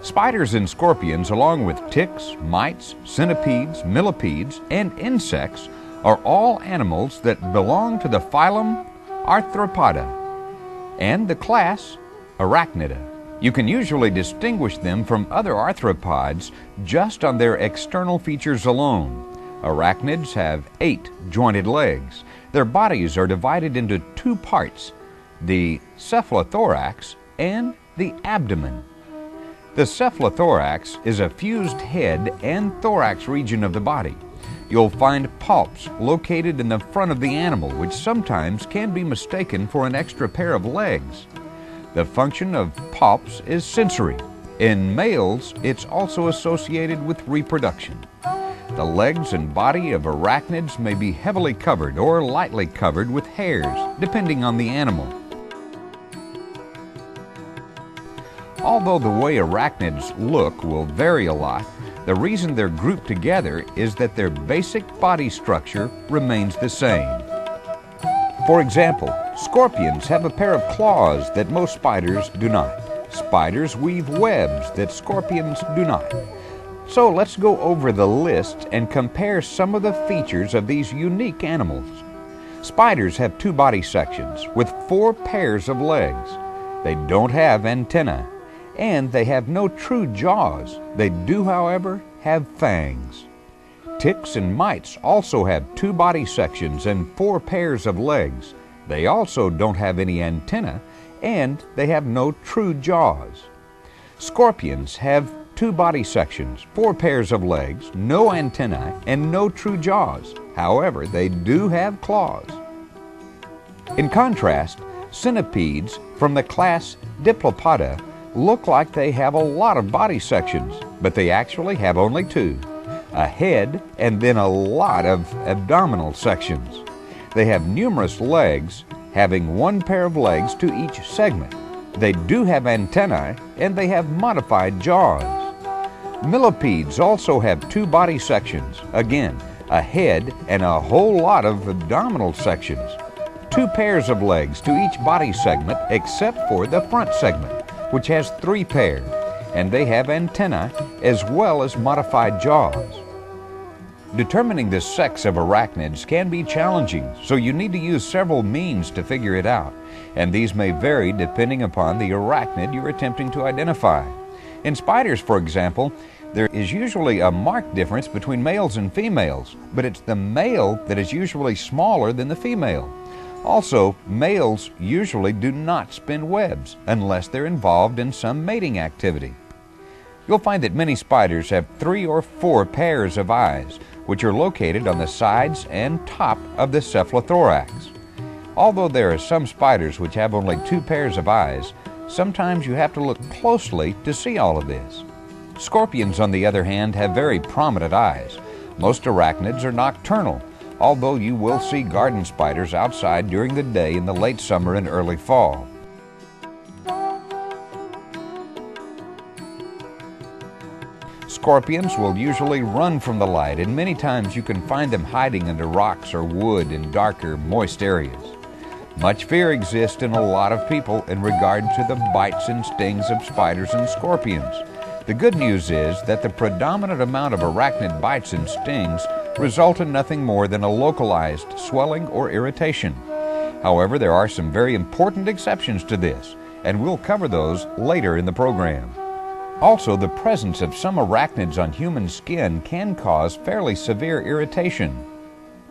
Spiders and scorpions, along with ticks, mites, centipedes, millipedes, and insects, are all animals that belong to the phylum Arthropoda and the class Arachnida. You can usually distinguish them from other arthropods just on their external features alone. Arachnids have 8 jointed legs. Their bodies are divided into 2 parts, the cephalothorax and the abdomen. The cephalothorax is a fused head and thorax region of the body. You'll find palps located in the front of the animal, which sometimes can be mistaken for an extra pair of legs. The function of palps is sensory. In males, it's also associated with reproduction. The legs and body of arachnids may be heavily covered or lightly covered with hairs, depending on the animal. Although the way arachnids look will vary a lot, the reason they're grouped together is that their basic body structure remains the same. For example, scorpions have a pair of claws that most spiders do not. Spiders weave webs that scorpions do not. So let's go over the list and compare some of the features of these unique animals. Spiders have 2 body sections with 4 pairs of legs. They don't have antennae, and they have no true jaws. They do, however, have fangs. Ticks and mites also have 2 body sections and 4 pairs of legs. They also don't have any antennae, and they have no true jaws. Scorpions have 2 body sections, 4 pairs of legs, no antennae, and no true jaws. However, they do have claws. In contrast, centipedes from the class Diplopoda look like they have a lot of body sections, but they actually have only 2. A head and then a lot of abdominal sections. They have numerous legs, having 1 pair of legs to each segment. They do have antennae, and they have modified jaws. Millipedes also have 2 body sections, again, a head and a whole lot of abdominal sections. 2 pairs of legs to each body segment except for the front segment, which has 3 pairs, and they have antennae as well as modified jaws. Determining the sex of arachnids can be challenging, so you need to use several means to figure it out, and these may vary depending upon the arachnid you're attempting to identify. In spiders, for example, there is usually a marked difference between males and females, but it's the male that is usually smaller than the female. Also, males usually do not spin webs unless they're involved in some mating activity. You'll find that many spiders have 3 or 4 pairs of eyes, which are located on the sides and top of the cephalothorax. Although there are some spiders which have only 2 pairs of eyes, sometimes you have to look closely to see all of this. Scorpions, on the other hand, have very prominent eyes. Most arachnids are nocturnal, although you will see garden spiders outside during the day in the late summer and early fall. Scorpions will usually run from the light, and many times you can find them hiding under rocks or wood in darker, moist areas. Much fear exists in a lot of people in regard to the bites and stings of spiders and scorpions. The good news is that the predominant amount of arachnid bites and stings result in nothing more than a localized swelling or irritation. However, there are some very important exceptions to this, and we'll cover those later in the program. Also, the presence of some arachnids on human skin can cause fairly severe irritation.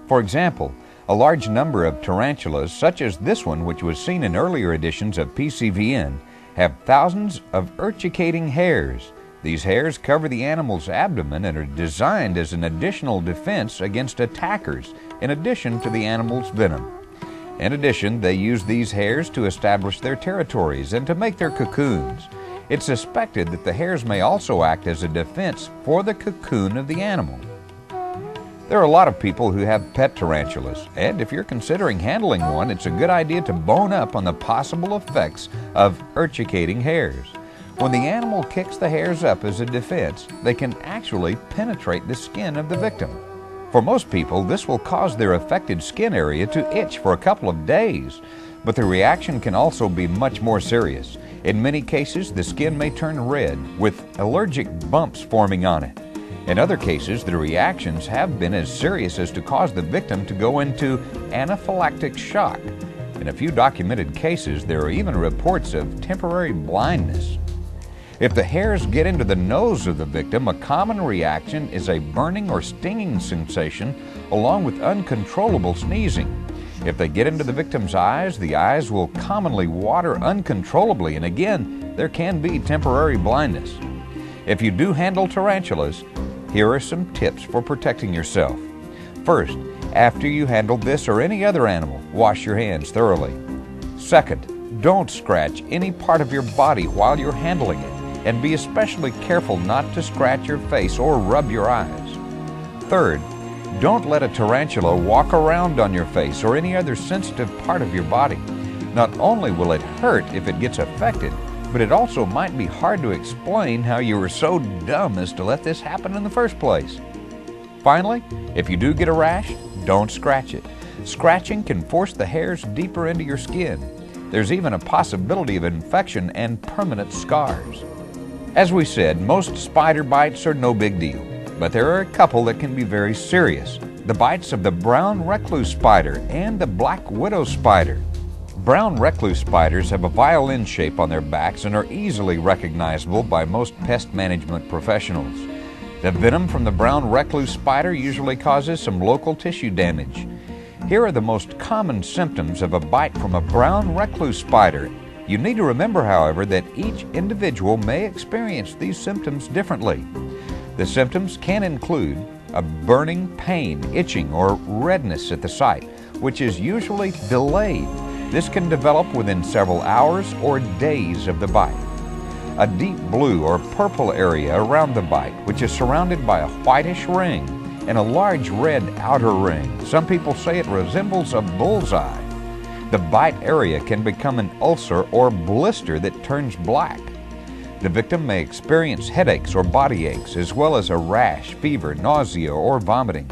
For example, a large number of tarantulas, such as this one which was seen in earlier editions of PCVN, have thousands of urticating hairs. These hairs cover the animal's abdomen and are designed as an additional defense against attackers, in addition to the animal's venom. In addition, they use these hairs to establish their territories and to make their cocoons. It's suspected that the hairs may also act as a defense for the cocoon of the animal. There are a lot of people who have pet tarantulas, and if you're considering handling one, it's a good idea to bone up on the possible effects of urticating hairs. When the animal kicks the hairs up as a defense, they can actually penetrate the skin of the victim. For most people, this will cause their affected skin area to itch for a couple of days. But the reaction can also be much more serious. In many cases, the skin may turn red, with allergic bumps forming on it. In other cases, the reactions have been as serious as to cause the victim to go into anaphylactic shock. In a few documented cases, there are even reports of temporary blindness. If the hairs get into the nose of the victim, a common reaction is a burning or stinging sensation along with uncontrollable sneezing. If they get into the victim's eyes, the eyes will commonly water uncontrollably, and again, there can be temporary blindness. If you do handle tarantulas, here are some tips for protecting yourself. First, after you handle this or any other animal, wash your hands thoroughly. Second, don't scratch any part of your body while you're handling it, and be especially careful not to scratch your face or rub your eyes. Third, don't let a tarantula walk around on your face or any other sensitive part of your body. Not only will it hurt if it gets affected, but it also might be hard to explain how you were so dumb as to let this happen in the first place. Finally, if you do get a rash, don't scratch it. Scratching can force the hairs deeper into your skin. There's even a possibility of infection and permanent scars. As we said, most spider bites are no big deal, but there are a couple that can be very serious. The bites of the brown recluse spider and the black widow spider. Brown recluse spiders have a violin shape on their backs and are easily recognizable by most pest management professionals. The venom from the brown recluse spider usually causes some local tissue damage. Here are the most common symptoms of a bite from a brown recluse spider. You need to remember, however, that each individual may experience these symptoms differently. The symptoms can include a burning pain, itching, or redness at the site, which is usually delayed. This can develop within several hours or days of the bite. A deep blue or purple area around the bite, which is surrounded by a whitish ring and a large red outer ring. Some people say it resembles a bullseye. The bite area can become an ulcer or blister that turns black. The victim may experience headaches or body aches, as well as a rash, fever, nausea, or vomiting.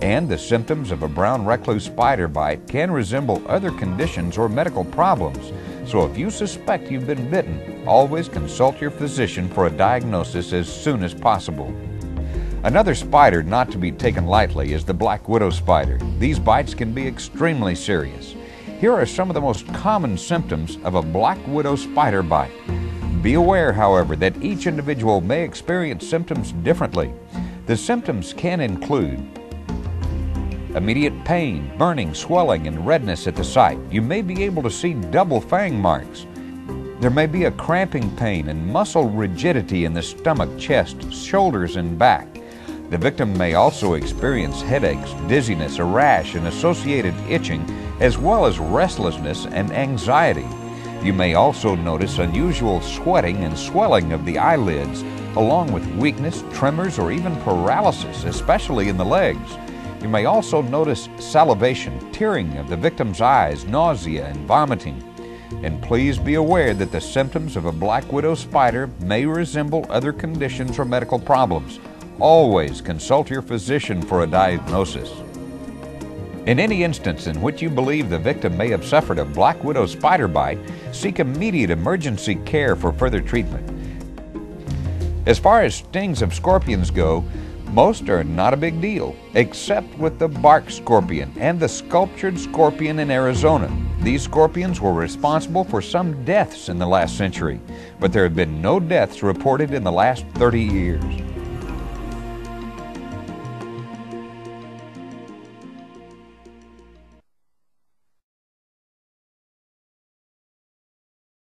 And the symptoms of a brown recluse spider bite can resemble other conditions or medical problems. So if you suspect you've been bitten, always consult your physician for a diagnosis as soon as possible. Another spider not to be taken lightly is the black widow spider. These bites can be extremely serious. Here are some of the most common symptoms of a black widow spider bite. Be aware, however, that each individual may experience symptoms differently. The symptoms can include immediate pain, burning, swelling, and redness at the site. You may be able to see double fang marks. There may be a cramping pain and muscle rigidity in the stomach, chest, shoulders, and back. The victim may also experience headaches, dizziness, a rash, and associated itching, as well as restlessness and anxiety. You may also notice unusual sweating and swelling of the eyelids, along with weakness, tremors, or even paralysis, especially in the legs. You may also notice salivation, tearing of the victim's eyes, nausea, and vomiting. And please be aware that the symptoms of a black widow spider may resemble other conditions or medical problems. Always consult your physician for a diagnosis. In any instance in which you believe the victim may have suffered a black widow spider bite, seek immediate emergency care for further treatment. As far as stings of scorpions go, most are not a big deal, except with the bark scorpion and the sculptured scorpion in Arizona. These scorpions were responsible for some deaths in the last century, but there have been no deaths reported in the last 30 years.